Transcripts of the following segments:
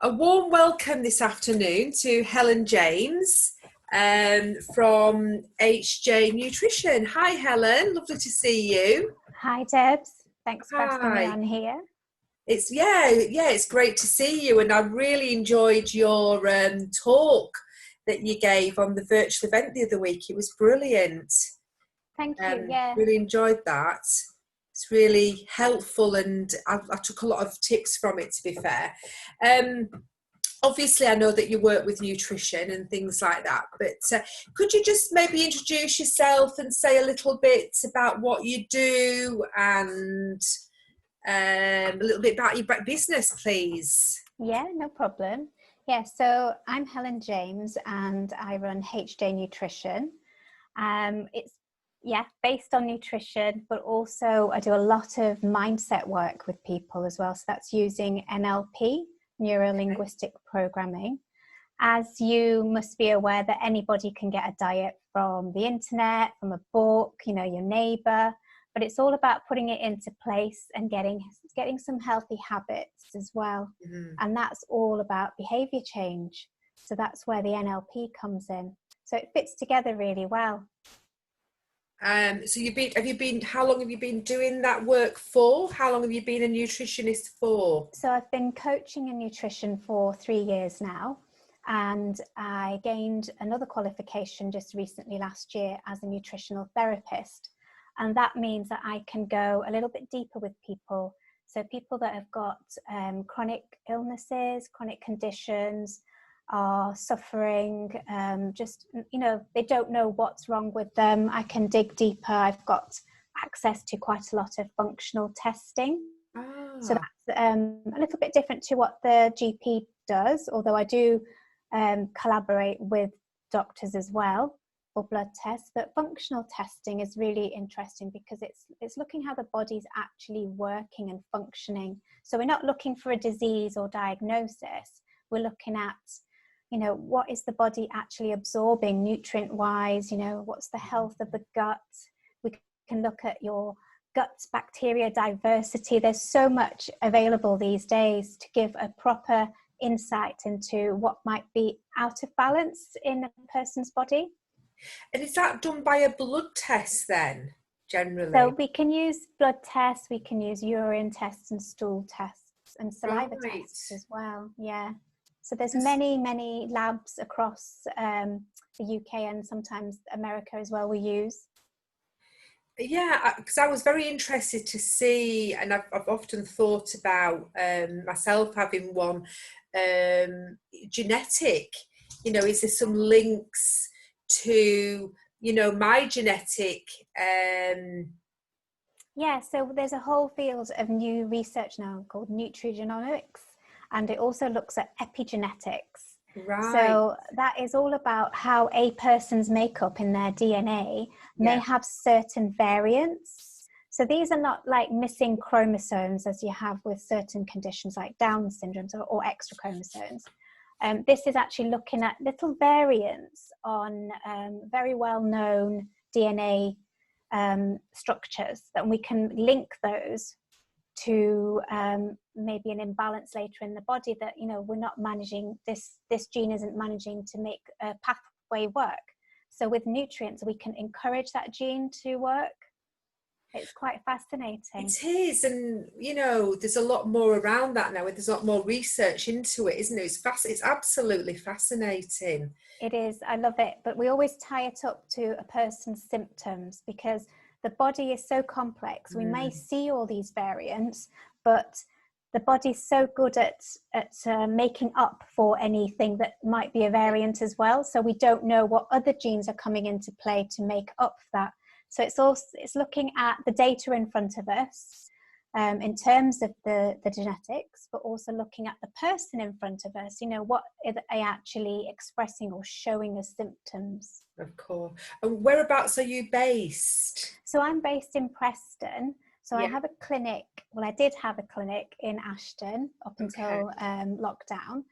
A warm welcome this afternoon to Helen James from HJ Nutrition. Hi Helen, lovely to see you. Hi Debs, thanks for having me Hi. on here. It's great to see you, and I really enjoyed your talk that you gave on the virtual event the other week. It was brilliant. Thank you. Yeah. Really enjoyed that. It's really helpful, and I took a lot of tips from it, to be fair. Obviously, I know that you work with nutrition and things like that, but could you just maybe introduce yourself and say a little bit about what you do and a little bit about your business, please? Yeah, no problem. Yeah, so I'm Helen James and I run HJ Nutrition. It's based on nutrition, but also I do a lot of mindset work with people as well. So that's using NLP, neuro-linguistic programming. As you must be aware that anybody can get a diet from the internet, from a book, your neighbor, but it's all about putting it into place and getting some healthy habits as well. Mm-hmm. And that's all about behavior change. So that's where the NLP comes in. So it fits together really well. So how long have you been doing that work for? How long have you been a nutritionist for? So I've been coaching in nutrition for 3 years now, and I gained another qualification just recently last year as a nutritional therapist. And that means that I can go a little bit deeper with people. So people that have got chronic illnesses, chronic conditions, are suffering, they don't know what's wrong with them. I can dig deeper. I've got access to quite a lot of functional testing. So that's a little bit different to what the GP does, although I do collaborate with doctors as well for blood tests. But functional testing is really interesting because it's looking how the body's actually working and functioning. So we're not looking for a disease or diagnosis. We're looking at what is the body actually absorbing nutrient wise, what's the health of the gut. We can look at your gut bacteria diversity. There's so much available these days to give a proper insight into what might be out of balance in a person's body. And is that done by a blood test then, generally? So we can use blood tests, we can use urine tests and stool tests and saliva tests as well. Yeah. So there's many labs across the UK and sometimes America as well we use. Yeah, because I was very interested to see, and I've often thought about myself having one genetic, is there some links to, my genetic? Yeah, so there's a whole field of new research now called nutrigenomics. And it also looks at epigenetics. Right. So that is all about how a person's makeup in their DNA may have certain variants. So these are not like missing chromosomes as you have with certain conditions like Down syndrome or extra chromosomes. This is actually looking at little variants on very well-known DNA structures that we can link those to maybe an imbalance later in the body that we're not managing, this gene isn't managing to make a pathway work. So with nutrients we can encourage that gene to work. It's quite fascinating. It is, and there's a lot more around that now. There's a lot more research into it, isn't it? It's absolutely fascinating. It is. I love it, but we always tie it up to a person's symptoms because the body is so complex. We may see all these variants, but the body's so good at making up for anything that might be a variant as well. So we don't know what other genes are coming into play to make up for that. So it's looking at the data in front of us in terms of the genetics, but also looking at the person in front of us. What are they actually expressing or showing as symptoms? Of course. And whereabouts are you based? So I'm based in Preston. So I have a clinic. Well, I did have a clinic in Ashton up until lockdown.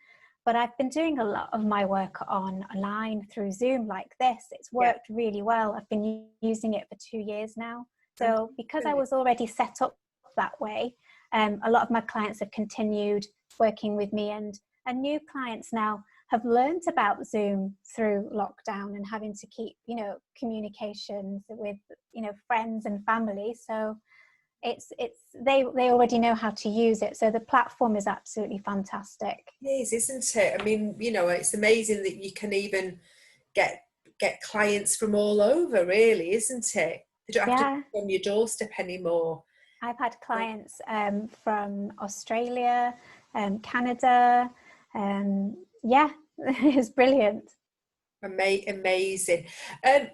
But I've been doing a lot of my work online through Zoom like this. It's worked really well. I've been using it for 2 years now. So because I was already set up that way, a lot of my clients have continued working with me and And new clients now have learned about Zoom through lockdown and having to keep, you know, communications with, you know, friends and family. So they already know how to use it. So the platform is absolutely fantastic. It is, isn't it? I mean, you know, it's amazing that you can even get clients from all over, really, isn't it? They don't have to be on your doorstep anymore. I've had clients from Australia, Canada. Yeah, it's brilliant. Amazing.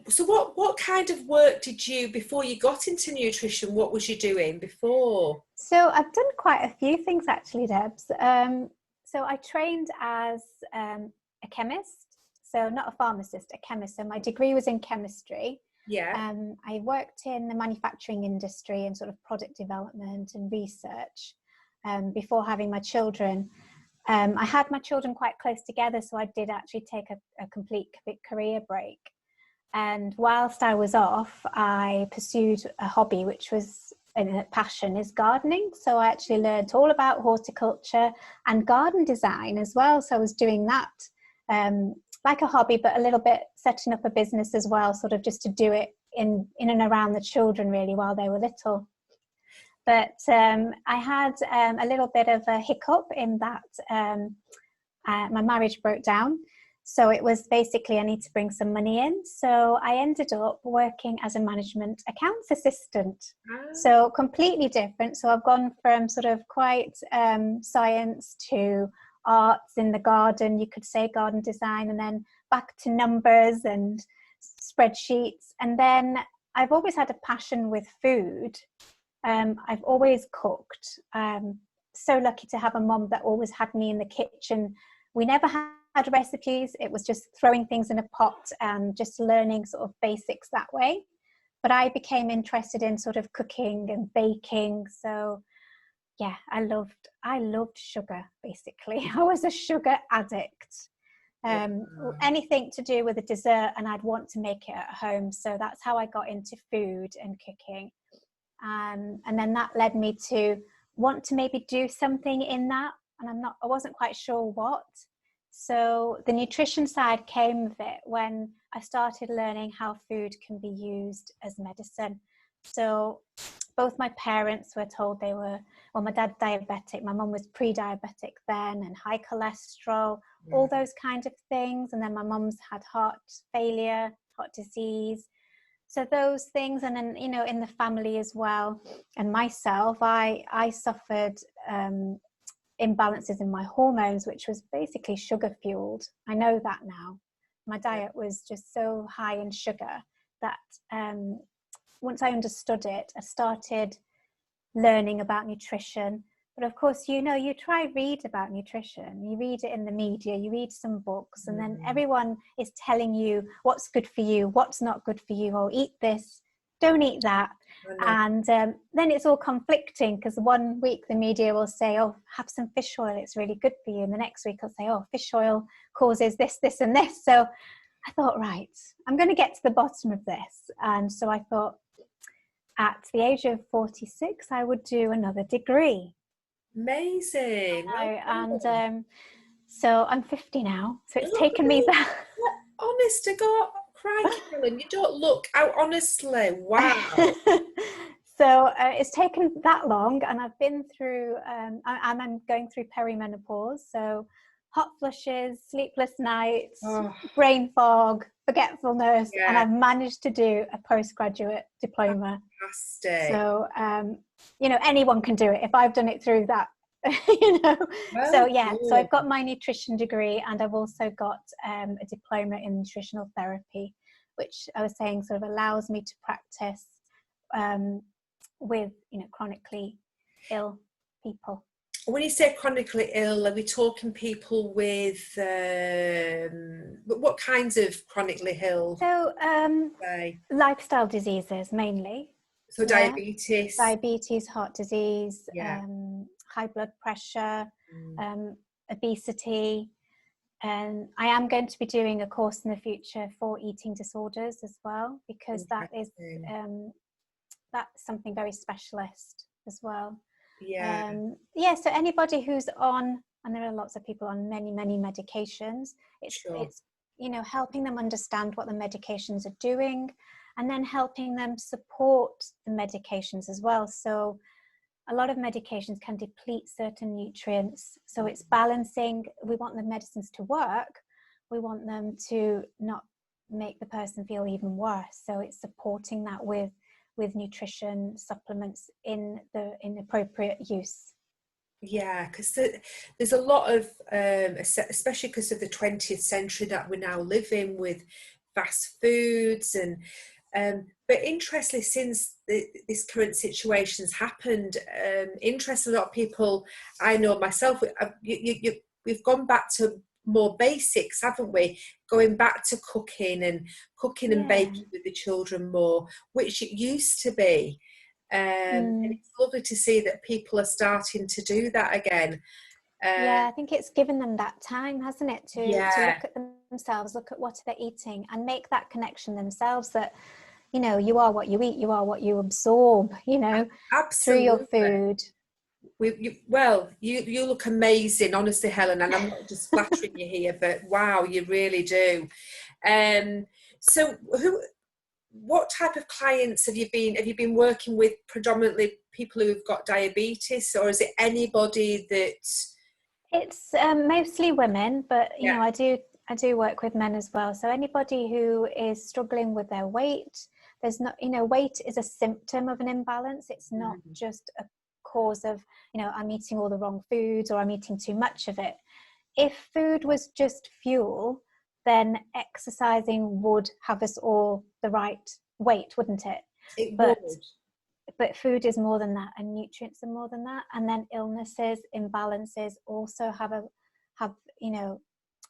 So what kind of work did you, before you got into nutrition, what was you doing before? So I've done quite a few things actually, Debs. So I trained as a chemist, so not a pharmacist, a chemist. So my degree was in chemistry. Yeah. I worked in the manufacturing industry and sort of product development and research before having my children. I had my children quite close together, so I did actually take a complete career break. And whilst I was off, I pursued a hobby, which was a passion, is gardening. So I actually learned all about horticulture and garden design as well. So I was doing that like a hobby, but a little bit setting up a business as well, sort of just to do it in and around the children really while they were little. But I had a little bit of a hiccup in that my marriage broke down. So it was basically, I need to bring some money in. So I ended up working as a management accounts assistant. So completely different. So I've gone from sort of quite science to arts in the garden, you could say garden design, and then back to numbers and spreadsheets. And then I've always had a passion with food. I've always cooked. So lucky to have a mom that always had me in the kitchen. We never had recipes. It was just throwing things in a pot and just learning sort of basics that way. But I became interested in sort of cooking and baking. So yeah, I loved sugar, basically. I was a sugar addict. Anything to do with a dessert, and I'd want to make it at home. So that's how I got into food and cooking. And then that led me to want to maybe do something in that, and I wasn't quite sure what. So the nutrition side came of it when I started learning how food can be used as medicine. So both my parents were told they were, well, my dad's diabetic, my mum was pre-diabetic then, and high cholesterol, all those kind of things. And then my mum's had heart failure, heart disease. So those things, and then, you know, in the family as well, and myself, I suffered imbalances in my hormones, which was basically sugar fueled. I know that now. My diet was just so high in sugar that once I understood it, I started learning about nutrition. But of course, you know, you try read about nutrition, you read it in the media, you read some books, and then everyone is telling you what's good for you, what's not good for you, or eat this, don't eat that. And then it's all conflicting, because one week the media will say, oh, have some fish oil, it's really good for you. And the next week I'll say, oh, fish oil causes this, this, and this. So I thought, right, I'm going to get to the bottom of this. And so I thought at the age of 46, I would do another degree. Amazing. And so I'm 50 now, so it's taken me that. Honest to God, crikey, Helen, you don't look out, honestly. Wow. So it's taken that long, and I've been through, I'm going through perimenopause, so hot flushes, sleepless nights, brain fog, forgetfulness, and I've managed to do a postgraduate diploma. Fantastic. So, you know, anyone can do it if I've done it through that, you know. So yeah, so I've got my nutrition degree, and I've also got a diploma in nutritional therapy, which I was saying sort of allows me to practice with, you know, chronically ill people. When you say chronically ill, are we talking people with what kinds of chronically ill? So lifestyle diseases mainly. So diabetes, heart disease, high blood pressure, obesity. And I am going to be doing a course in the future for eating disorders as well, because that is that's something very specialist as well. So anybody who's on and there are lots of people on many medications. Sure. It's helping them understand what the medications are doing, and then helping them support the medications as well. So a lot of medications can deplete certain nutrients, so it's balancing. We want the medicines to work, we want them to not make the person feel even worse, so it's supporting that with nutrition supplements in appropriate use. Yeah, because there's a lot of, especially because of the 20th century that we now live in, with fast foods and, but interestingly, since this current situation's happened, interesting, a lot of people I know myself, we've gone back to more basics, haven't we? Going back to cooking and baking with the children more, which it used to be. And it's lovely to see that people are starting to do that again. I think it's given them that time, hasn't it, to look at themselves, look at what they're eating, and make that connection themselves, that you are what you eat, you are what you absorb, through your food. You look amazing, honestly, Helen, and I'm not just flattering you here, but wow, you really do. So what type of clients have you been working with? Predominantly people who've got diabetes, or is it anybody that? It's mostly women, but I do work with men as well. So anybody who is struggling with their weight, there's not, weight is a symptom of an imbalance. It's not just a cause of, I'm eating all the wrong foods or I'm eating too much of it. If food was just fuel, then exercising would have us all the right weight, wouldn't it? It would. But food is more than that, and nutrients are more than that. And then illnesses, imbalances also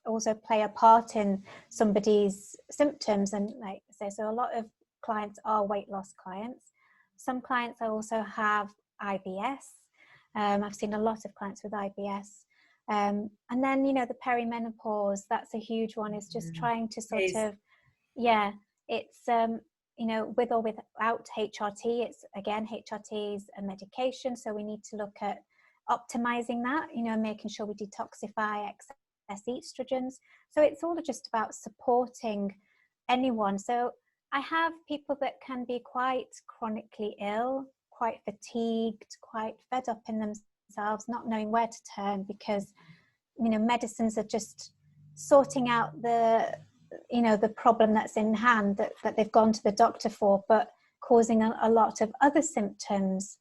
also play a part in somebody's symptoms. And like I say, so a lot of clients are weight loss clients. Some clients also have IBS. I've seen a lot of clients with IBS. And then, the perimenopause, that's a huge one, is just trying to sort of, it's, with or without HRT, it's, again, HRT is a medication. So we need to look at optimizing that, making sure we detoxify excess estrogens. So it's all just about supporting anyone. So I have people that can be quite chronically ill, quite fatigued, quite fed up in themselves, not knowing where to turn, because medicines are just sorting out the problem that's in hand, that they've gone to the doctor for, but causing a lot of other symptoms,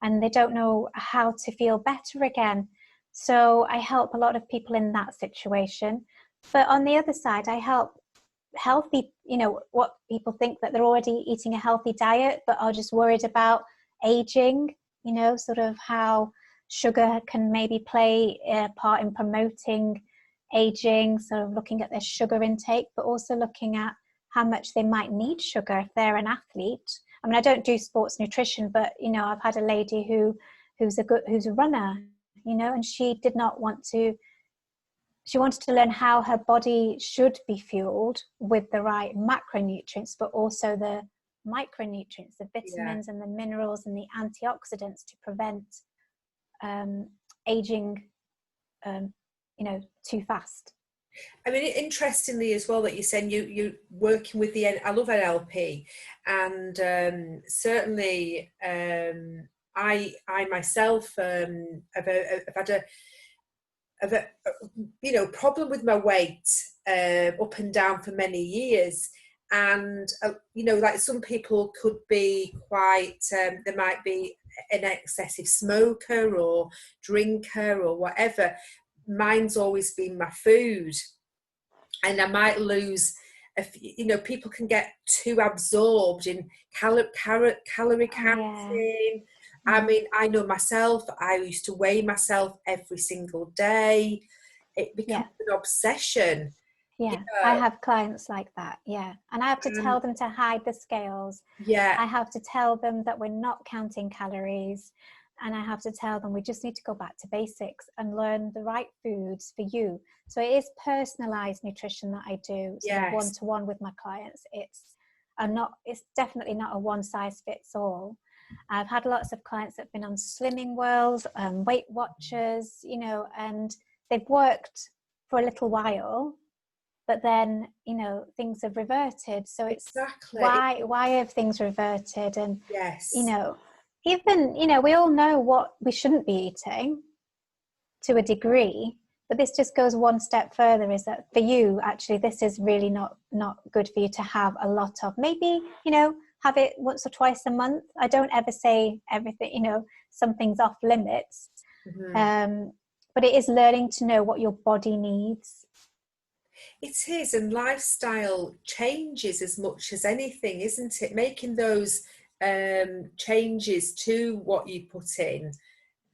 and they don't know how to feel better again. So I help a lot of people in that situation. But on the other side, I help healthy, what people think that they're already eating a healthy diet, but are just worried about aging, sort of how sugar can maybe play a part in promoting aging, sort of looking at their sugar intake, but also looking at how much they might need sugar if they're an athlete. I mean, I don't do sports nutrition, but I've had a lady who's a runner, and she did not want to. She wanted to learn how her body should be fueled with the right macronutrients, but also the micronutrients, the vitamins and the minerals and the antioxidants to prevent aging, too fast. I mean, interestingly as well that you're saying you're working with I love NLP, and certainly I myself have had a problem with my weight, up and down for many years. And like some people could be quite there might be an excessive smoker or drinker or whatever. Mine's always been my food, and I might lose people can get too absorbed in calorie counting. I mean, I know myself, I used to weigh myself every single day. It becomes an obsession. I have clients like that, and I have to tell them to hide the scales. I have to tell them that we're not counting calories, and I have to tell them we just need to go back to basics and learn the right foods for you. So it is personalized nutrition that I do, one-to-one with my clients. It's definitely not a one size fits all. I've had lots of clients that have been on Slimming World, Weight Watchers, and they've worked for a little while, but then, you know, things have reverted. So it's why have things reverted? And, yes, you know, even, you know, we all know what we shouldn't be eating to a degree, but this just goes one step further, is that for you, actually, this is really not good for you to have a lot of. Maybe, you know, have it once or twice a month. I don't ever say everything, you know, something's off limits. But it is learning to know what your body needs. It is, and lifestyle changes as much as anything, isn't it? Making those changes to what you put in.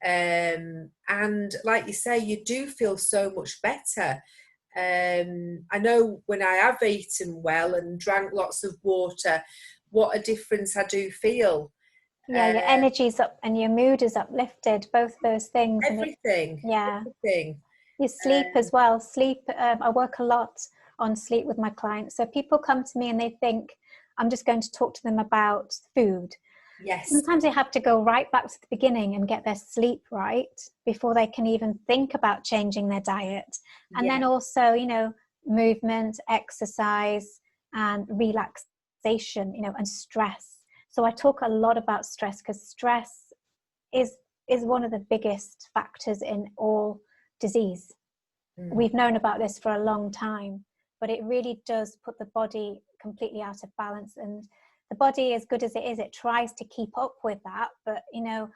And like you say, you do feel so much better. I know when I have eaten well and drank lots of water, what a difference I do feel. Yeah, your energy's up and your mood is uplifted, both those things. Everything. Everything. Your sleep as well. Sleep, I work a lot on sleep with my clients. So people come to me and they think I'm just going to talk to them about food. Yes. Sometimes they have to go right back to the beginning and get their sleep right before they can even think about changing their diet. And then also, you know, movement, exercise, and relaxation, you know, and stress. So I talk a lot about stress, because stress is one of the biggest factors in all disease. We've known about this for a long time, but it really does put the body completely out of balance. And the body, as good as it is, it tries to keep up with that. But, you know,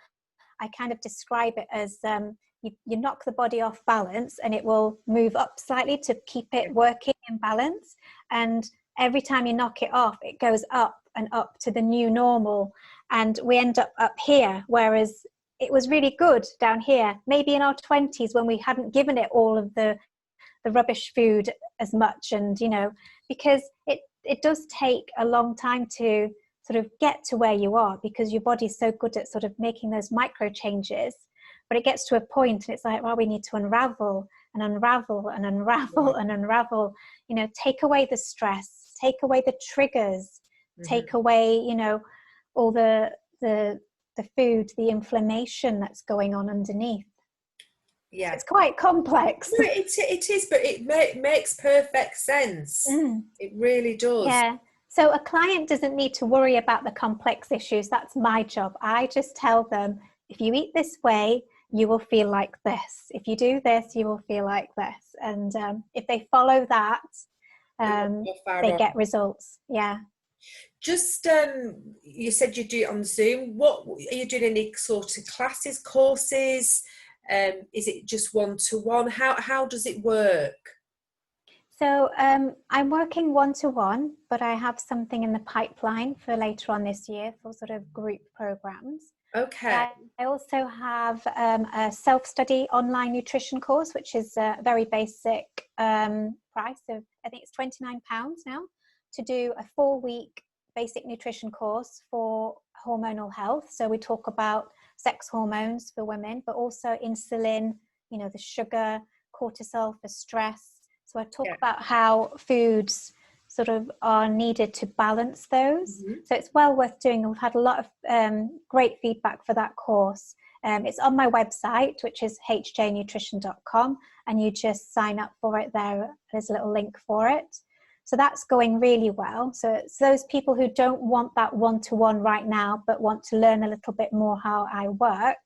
I kind of describe it as you knock the body off balance and it will move up slightly to keep it working in balance. And every time you knock it off, it goes up and up to the new normal. And we end up here, whereas it was really good down here, maybe in our 20s, when we hadn't given it all of the rubbish food as much. And, you know, because it does take a long time to sort of get to where you are, because your body's so good at sort of making those micro changes. But it gets to a point and it's like, well, we need to unravel and unravel and unravel and unravel, you know, take away the stress, take away the triggers, take away, you know, all the food, the inflammation that's going on underneath. Yeah, it's quite complex. No, it is, but it makes perfect sense. It really does. Yeah. So a client doesn't need to worry about the complex issues. That's my job. I just tell them, if you eat this way, you will feel like this. If you do this, you will feel like this. And if they follow that, they get results. Yeah. Just you said you do it on Zoom. What are you doing? Any sort of classes, courses? Is it just one-to-one? How does it work? So I'm working one-to-one, but I have something in the pipeline for later on this year for sort of group programs. Okay. I also have a self-study online nutrition course, which is a very basic price of, I think it's £29 now, to do a 4-week basic nutrition course for hormonal health. So we talk about sex hormones for women, but also insulin, you know, the sugar, cortisol for stress. So I talk about how foods sort of are needed to balance those. So it's well worth doing. We've had a lot of great feedback for that course. It's on my website, which is hjnutrition.com, and you just sign up for it there. There's a little link for it. So that's going really well. So it's those people who don't want that one-to-one right now, but want to learn a little bit more how I work.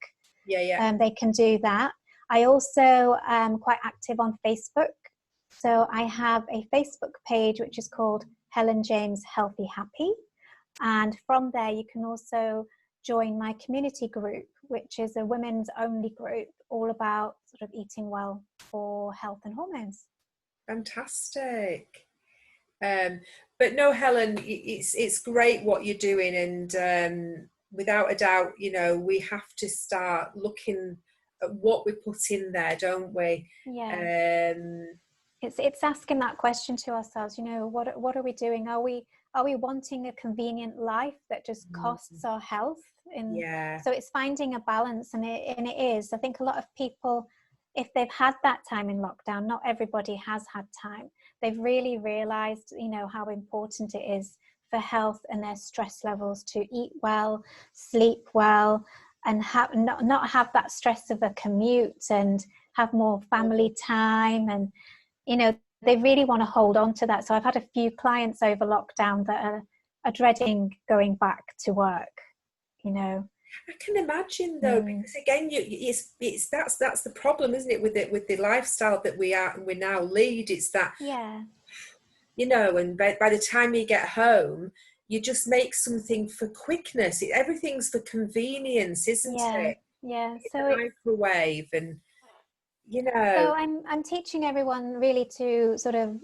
They can do that. I also am quite active on Facebook. So I have a Facebook page which is called Helen James Healthy Happy. And from there you can also join my community group, which is a women's only group all about sort of eating well for health and hormones. Fantastic. But no, Helen, it's great what you're doing, and without a doubt, you know, we have to start looking at what we put in there, don't we? Yeah. It's asking that question to ourselves. You know, what are we doing? Are we wanting a convenient life that just costs our health? So it's finding a balance, and it is. I think a lot of people, if they've had that time in lockdown, not everybody has had time. They've really realized, you know, how important it is for health and their stress levels to eat well, sleep well, and not have that stress of a commute and have more family time, and you know, they really want to hold on to that. So I've had a few clients over lockdown that are dreading going back to work, you know. I can imagine though, because again, it's that's the problem, isn't it, with the lifestyle that we now lead. It's that, you know, and by the time you get home, you just make something for quickness. Everything's for convenience, isn't it? Yeah. So microwave, and you know. So I'm teaching everyone really to sort of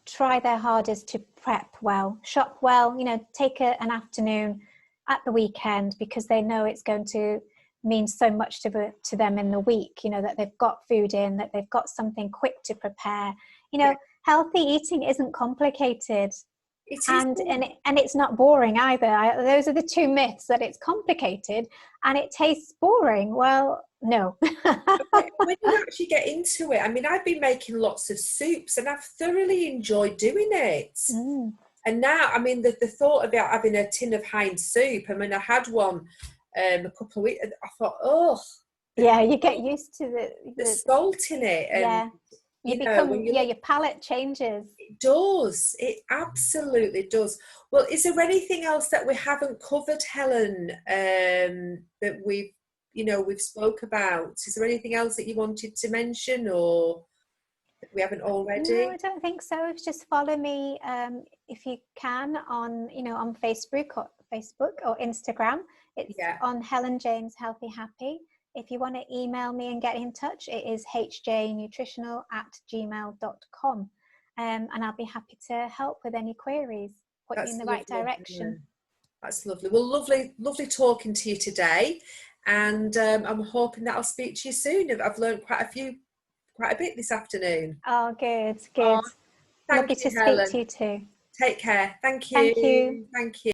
try their hardest to prep well, shop well. You know, take an afternoon at the weekend, because they know it's going to mean so much to them in the week, you know, that they've got food in, that they've got something quick to prepare. You know, healthy eating isn't complicated. And it's not boring either. Those are the two myths, that it's complicated and it tastes boring. Well, no. When you actually get into it, I mean, I've been making lots of soups and I've thoroughly enjoyed doing it. And now, I mean, the thought about having a tin of Heinz soup, I mean, I had one a couple of weeks, I thought, oh. Yeah, you get used to the salt in it. And, you become, your palate changes. It does. It absolutely does. Well, is there anything else that we haven't covered, Helen, that we've spoke about? Is there anything else that you wanted to mention, or that we haven't already? No, I don't think so. Just follow me if you can on Facebook or Instagram. It's on Helen James Healthy Happy. If you want to email me and get in touch, it is hjnutritional@gmail.com. And I'll be happy to help with any queries, put you in the right direction. That's lovely. Well, lovely talking to you today. And I'm hoping that I'll speak to you soon. I've learned quite a bit this afternoon. Oh, good. Lovely to speak to you too. Take care. Thank you. Thank you. Thank you.